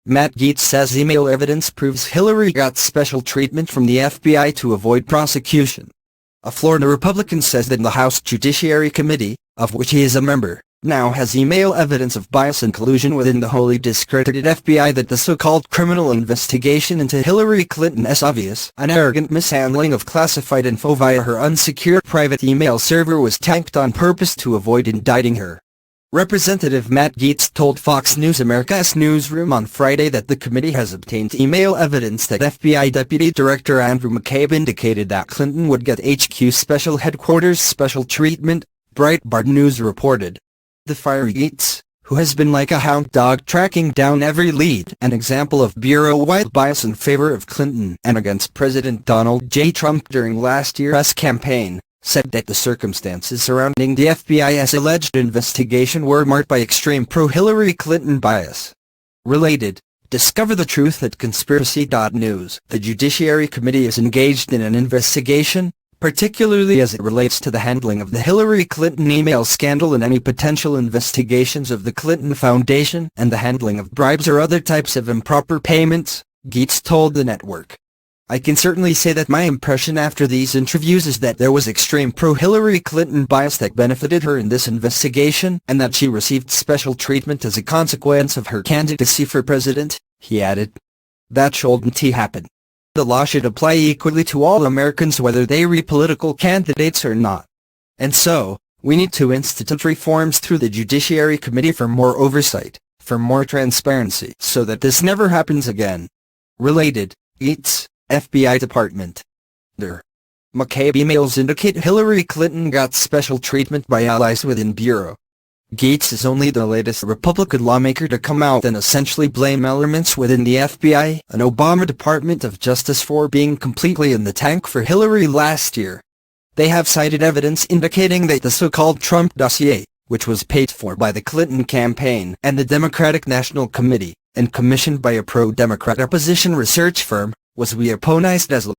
Matt Gaetz says email evidence proves Hillary got special treatment from the FBI to avoid prosecution. A Florida Republican says that the House Judiciary Committee, of which he is a member, now has email evidence of bias and collusion within the wholly discredited FBI, that the so-called criminal investigation into Hillary Clinton is obvious. An arrogant mishandling of classified info via her unsecured private email server was tanked on purpose to avoid indicting her. Representative Matt Gaetz told Fox News America's newsroom on Friday that the committee has obtained email evidence that FBI Deputy Director Andrew McCabe indicated that Clinton would get HQ Special Headquarters special treatment, Breitbart News reported. The fiery Gaetz, who has been like a hound dog tracking down every lead, an example of bureau-wide bias in favor of Clinton and against President Donald J. Trump during last year's campaign, said that the circumstances surrounding the FBI's alleged investigation were marked by extreme pro-Hillary Clinton bias. Related, discover the truth at Conspiracy.news. The Judiciary Committee is engaged in an investigation, particularly as it relates to the handling of the Hillary Clinton email scandal and any potential investigations of the Clinton Foundation and the handling of bribes or other types of improper payments, Gaetz told the network. I can certainly say that my impression after these interviews is that there was extreme pro-Hillary Clinton bias that benefited her in this investigation, and that she received special treatment as a consequence of her candidacy for president, he added. That shouldn't happen. The law should apply equally to all Americans whether they are political candidates or not. And so, we need to institute reforms through the Judiciary Committee for more oversight, for more transparency, so that this never happens again. Related, Gaetz, FBI Department. Der. McCabe emails indicate Hillary Clinton got special treatment by allies within Bureau. Gaetz is only the latest Republican lawmaker to come out and essentially blame elements within the FBI and Obama Department of Justice for being completely in the tank for Hillary last year. They have cited evidence indicating that the so-called Trump dossier, which was paid for by the Clinton campaign and the Democratic National Committee, and commissioned by a pro-Democrat opposition research firm, was weaponized as